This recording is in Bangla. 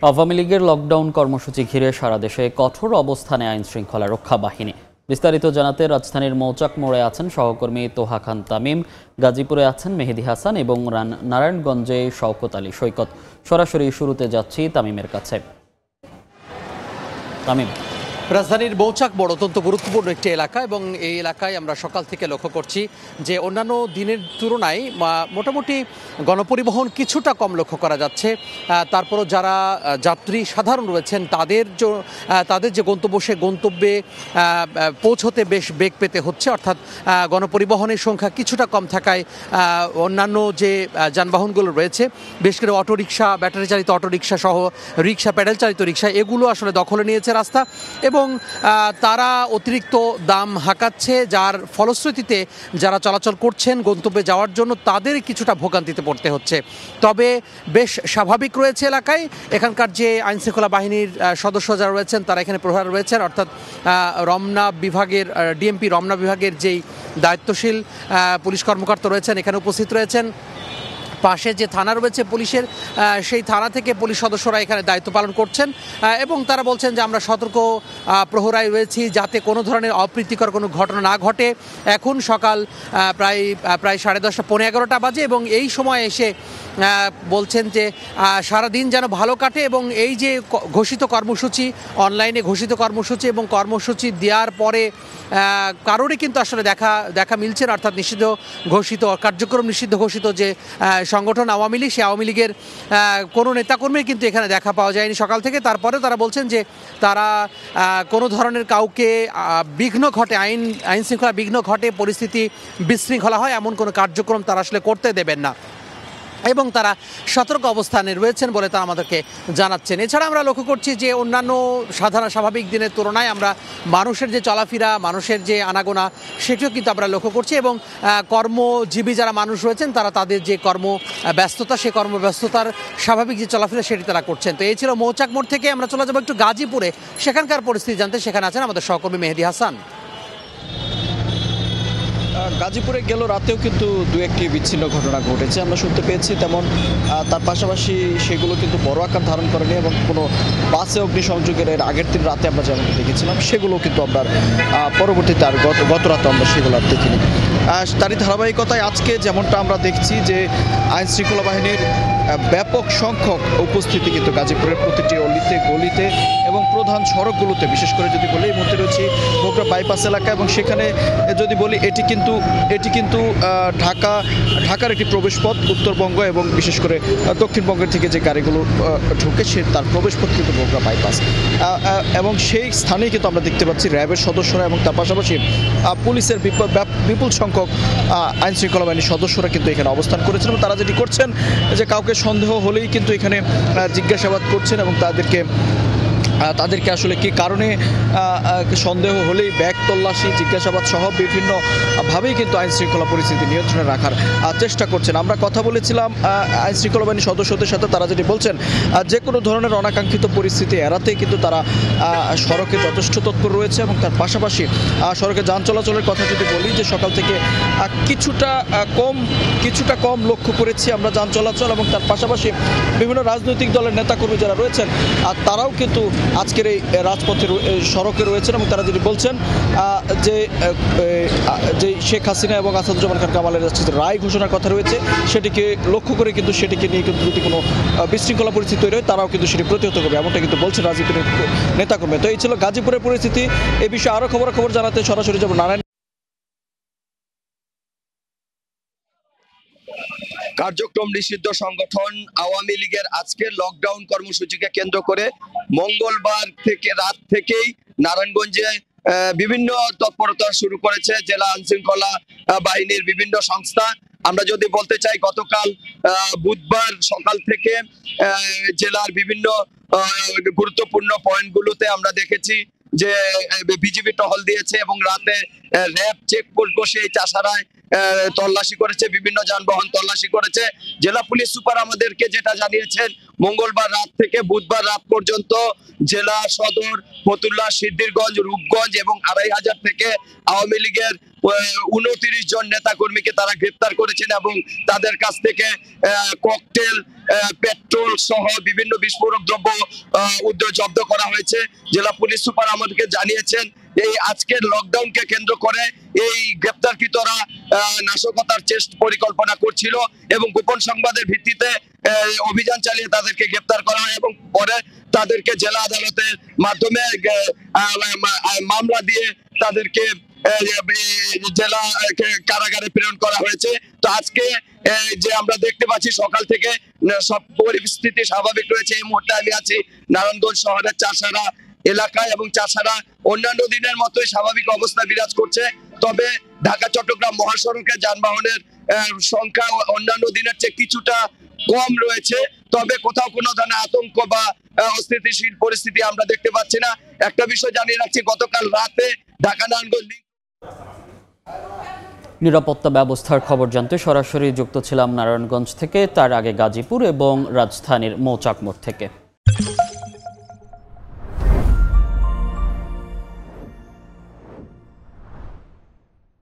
আওয়ামী লীগের লকডাউন কর্মসূচি ঘিরে সারা দেশে কঠোর অবস্থানে আইন শৃঙ্খলা রক্ষা বাহিনী। বিস্তারিত জানাতে রাজধানীর মৌচাক মোড়ে আছেন সহকর্মী তোহা খান তামিম, গাজীপুরে আছেন মেহেদী হাসান এবং নারায়ণগঞ্জে শওকত আলী সৈকত। সরাসরি শুরুতে যাচ্ছি তামিমের কাছে। তামিম, রাজধানীর মৌচাক বড় অত্যন্ত গুরুত্বপূর্ণ একটি এলাকা এবং এই এলাকায় আমরা সকাল থেকে লক্ষ্য করছি যে অন্যান্য দিনের তুলনায় মোটামুটি গণপরিবহন কিছুটা কম লক্ষ্য করা যাচ্ছে। তারপরও যারা যাত্রী সাধারণ রয়েছেন তাদের যে গন্তব্য সে গন্তব্যে পৌঁছতে বেশ বেগ পেতে হচ্ছে, অর্থাৎ গণপরিবহনের সংখ্যা কিছুটা কম থাকায় অন্যান্য যে যানবাহনগুলো রয়েছে, বিশেষ করে অটোরিকশা, ব্যাটারি চালিত অটোরিকশা সহ রিক্সা, প্যাডেল চালিত রিক্সা, এগুলো আসলে দখলে নিয়েছে রাস্তা এবং তারা অতিরিক্ত দাম হাঁকাচ্ছে, যার ফলশ্রুতিতে যারা চলাচল করছেন গন্তব্যে যাওয়ার জন্য তাদের কিছুটা ভোগান্তিতে পড়তে হচ্ছে। তবে বেশ স্বাভাবিক রয়েছে এলাকায়। এখানকার যে আইনশৃঙ্খলা বাহিনীর সদস্য যারা রয়েছেন তারা এখানে প্রহরা রয়েছেন, অর্থাৎ রমনা বিভাগের ডিএমপি রমনা বিভাগের যেই দায়িত্বশীল পুলিশ কর্মকর্তা রয়েছেন এখানে উপস্থিত রয়েছেন। পাশে যে থানা রয়েছে পুলিশের, সেই থানা থেকে পুলিশ সদস্যরা এখানে দায়িত্ব পালন করছেন এবং তারা বলছেন যে আমরা সতর্ক প্রহরায় রয়েছি যাতে কোনো ধরনের অপ্রীতিকর কোনো ঘটনা না ঘটে। এখন সকাল প্রায় 10:30, 11:15 বাজে এবং এই সময় এসে বলছেন যে সারাদিন যেন ভালো কাটে এবং এই যে ঘোষিত কর্মসূচি, অনলাইনে ঘোষিত কর্মসূচি এবং কর্মসূচি দেওয়ার পরে কারোরই কিন্তু আসলে দেখা মিলছে না, অর্থাৎ নিষিদ্ধ ঘোষিত কার্যক্রম, নিষিদ্ধ ঘোষিত যে সংগঠন আওয়ামী লীগ, সেই আওয়ামী লীগের কোনো নেতাকর্মীর কিন্তু এখানে দেখা পাওয়া যায়নি সকাল থেকে। তারপরে তারা বলছেন যে তারা কোনো ধরনের কাউকে বিঘ্ন ঘটে, আইন শৃঙ্খলা বিঘ্ন ঘটে, পরিস্থিতি বিশৃঙ্খলা হয় এমন কোনো কার্যক্রম তারা আসলে করতে দেবেন না এবং তারা সতর্ক অবস্থানে রয়েছেন বলে তারা আমাদেরকে জানাচ্ছেন। এছাড়া আমরা লক্ষ্য করছি যে অন্যান্য স্বাভাবিক দিনের তুলনায় আমরা মানুষের যে চলাফেরা, মানুষের যে আনাগোনা সেটিও কিন্তু আমরা লক্ষ্য করছি এবং কর্মজীবী যারা মানুষ রয়েছেন তারা তাদের যে ব্যস্ততা, সেই কর্মব্যস্ততার স্বাভাবিক যে চলাফেরা সেটি তারা করছেন। তো এই ছিল মৌচাক মোড় থেকে। আমরা চলে যাবো একটু গাজীপুরে, সেখানকার পরিস্থিতি জানতে। সেখানে আছেন আমাদের সহকর্মী মেহেদী হাসান। গাজীপুরে গেল রাতেও কিন্তু দু একটি বিচ্ছিন্ন ঘটনা ঘটেছে আমরা শুনতে পেয়েছি, তেমন তার পাশাপাশি সেগুলো কিন্তু বড় আকার ধারণ করেনি এবং কোনো বাসে অগ্নিসংযোগের আগের দিন রাতে আমরা যেমন দেখেছিলাম সেগুলো কিন্তু আমরা পরবর্তীতে আর গত রাতে আমরা সেগুলো আর দেখিনি। তারই ধারাবাহিকতায় আজকে যেমনটা আমরা দেখছি যে আইন শৃঙ্খলা বাহিনীর ব্যাপক সংখ্যক উপস্থিতি কিন্তু গাজীপুরের প্রতিটি অলিতে গলিতে এবং প্রধান সড়কগুলোতে, বিশেষ করে যদি বলি এই মুহূর্তে রয়েছে বগুড়া বাইপাস এলাকা এবং সেখানে যদি বলি এটি কিন্তু ঢাকার একটি প্রবেশপথ। উত্তরবঙ্গ এবং বিশেষ করে দক্ষিণবঙ্গের থেকে যে গাড়িগুলো ঢুকে তার প্রবেশপথ কিন্তু বগুড়া বাইপাস এবং সেই স্থানেই কিন্তু আমরা দেখতে পাচ্ছি র্যাবের সদস্যরা এবং তার পাশাপাশি পুলিশের বিপুল সংখ্যক আইন শৃঙ্খলা বাহিনীর সদস্যরা কিন্তু এখানে অবস্থান করেছেন এবং তারা যেটি করছেন যে কাউকে সন্দেহ হলেই কিন্তু এখানে জিজ্ঞাসাবাদ করছেন এবং তাদেরকে আসলে কি কারণে সন্দেহ হলেই ব্যাগ তল্লাশি, জিজ্ঞাসাবাদ সহ বিভিন্নভাবেই কিন্তু আইন শৃঙ্খলা পরিস্থিতি নিয়ন্ত্রণে রাখার চেষ্টা করছেন। আমরা কথা বলেছিলাম আইন শৃঙ্খলা বাহিনীর সদস্যদের সাথে, তারা যেটি বলছেন যে কোনো ধরনের অনাকাঙ্ক্ষিত পরিস্থিতি এড়াতে কিন্তু তারা সড়কে যথেষ্ট তৎপর রয়েছে এবং তার পাশাপাশি সড়কে যান চলাচলের কথা যদি বলি যে সকাল থেকে কিছুটা কম লক্ষ্য করেছি আমরা যান চলাচল এবং তার পাশাপাশি বিভিন্ন রাজনৈতিক দলের নেতাকর্মী যারা রয়েছেন তারাও কিন্তু আজকের এই রাজপথের সড়কে রয়েছেন এবং তারা যেটি বলছেন যে শেখ হাসিনা এবং আসাদুজ্জামান খান কামালের রায় ঘোষণার কথা রয়েছে সেটিকে লক্ষ্য করে কিন্তু সেটিকে নিয়ে কিন্তু যদি কোনো বিশৃঙ্খলা পরিস্থিতি তৈরি হয় তারাও কিন্তু সেটি প্রতিহত করবে, এমনটা কিন্তু বলছেন রাজনীতির নেতাকর্মী। তো এই ছিল গাজীপুরের পরিস্থিতি। এই বিষয়ে আরও খবর জানাতে সরাসরি যাব নারায়ণ। কার্যক্রম নিষিদ্ধ সংগঠন আওয়ামী লীগের আজকের লকডাউন কর্মসূচিকে কেন্দ্র করে মঙ্গলবার থেকে রাত থেকেই নারায়ণগঞ্জে বিভিন্ন তৎপরতা শুরু করেছে জেলা আইনশৃঙ্খলা বাহিনীর বিভিন্ন সংস্থা। আমরা যদি বলতে চাই গতকাল বুধবার সকাল থেকে জেলার বিভিন্ন গুরুত্বপূর্ণ পয়েন্টগুলোতে আমরা দেখেছি যে বিজিবি টহল দিয়েছে এবং রাতে র্যাব চেকপোস্ট বসে এই চাষারায় তল্লাশি করেছে, বিভিন্ন যানবাহন তল্লাশি করেছে। জেলা পুলিশ সুপার আমাদেরকে যেটা জানিয়েছেন, মঙ্গলবার রাত থেকে বুধবার রাত পর্যন্ত জেলা সদর, ফতুল্লা, সিদ্ধিরগঞ্জ, রূপগঞ্জ এবং 2500 থেকে আওয়ামী লীগের 29 জন নেতা কর্মীকে তারা গ্রেপ্তার করেছেন এবং তাদের কাছ থেকে ককটেল, পেট্রোল সহ বিভিন্ন বিস্ফোরক দ্রব্য জব্দ করা হয়েছে। জেলা পুলিশ সুপার আমাদেরকে জানিয়েছেন এই আজকের লকডাউনকে কেন্দ্র করে এই গ্রেপ্তারকৃতরা নাশকতার পরিকল্পনা করছিল এবং গোপন সংবাদের ভিত্তিতে অভিযান চালিয়ে তাদেরকে গ্রেপ্তার করা হয় এবং পরে তাদেরকে জেলা আদালতের মাধ্যমে মামলা দিয়ে তাদেরকে জেলা কারাগারে প্রেরণ করা হয়েছে। তো আজকে যে আমরা দেখতে পাচ্ছি সকাল থেকে সব পরিস্থিতি স্বাভাবিক রয়েছে। এই মুহূর্তে আমি আছি নারায়ণগঞ্জ শহরের চাষারা এলাকায় এবং চাষারা অন্যান্য দিনের মতোই স্বাভাবিক অবস্থা বিরাজ করছে। তবে ঢাকা চট্টগ্রাম মহাসড়কে যানবাহনের সংখ্যা অন্যান্য দিনের চেয়ে কিছুটা কম রয়েছে, তবে কোথাও কোনো ধরনের আতঙ্ক বা অস্থিতিশীল পরিস্থিতি আমরা দেখতে পাচ্ছি না। একটা বিষয় জানিয়ে রাখছি, গতকাল রাতে ঢাকা নারায়ণগঞ্জ নিরাপত্তা ব্যবস্থার খবর জানতে সরাসরি যুক্ত ছিলাম নারায়ণগঞ্জ থেকে, তার আগে গাজীপুর এবং রাজধানীর মৌচাক মোড় থেকে।